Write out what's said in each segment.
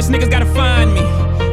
first niggas gotta find me.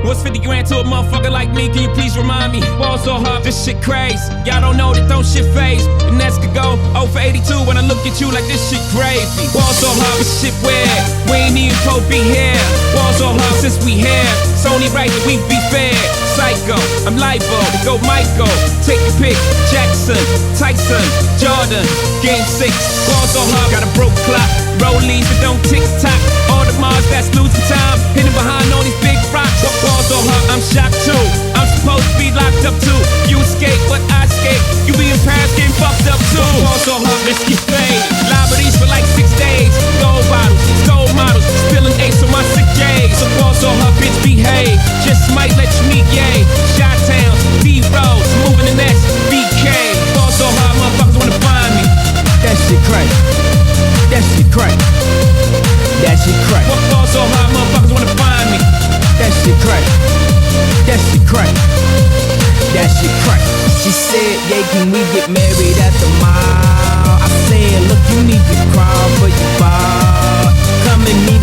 What's 50 grand to a motherfucker like me? Can you please remind me? Ball so hard, this shit crazy. Y'all don't know that don't shit phase. The Nets could go 0 for 82 when I look at you like this shit crazy. Ball so hard, this shit weird. We ain't even supposed to be here. Ball so hard since we here. It's only right that we be fair. Psycho, I'm liable to go Michael. Take your pick, Jackson, Tyson, Jordan, game 6. Ball so hard, got a broke clock. Rollies that don't tick-tock. All the Mars that's losing time. Hitting behind all these big rocks. Ball so hard, I'm shocked too. I'm supposed to be locked up too. You escape, but I escape. You be in Paris getting fucked up too. Ball so hard, let's get faded. Liberties for like 6 days. Gold bottles, gold models. Spilling ace on my sick days. So ball so hard, bitch behave. Just might let you meet gay. Shot-towns, D-Rose, moving the next BK. Ball so hard, motherfuckers wanna find me. That shit crazy. That shit crazy. That shit crazy. Ball so hard, motherfuckers wanna find me. That shit crazy. That shit crazy. That shit crazy. She said, yeah, can we get married at the mall? I said, look, you need to crawl for your ball. Come and meet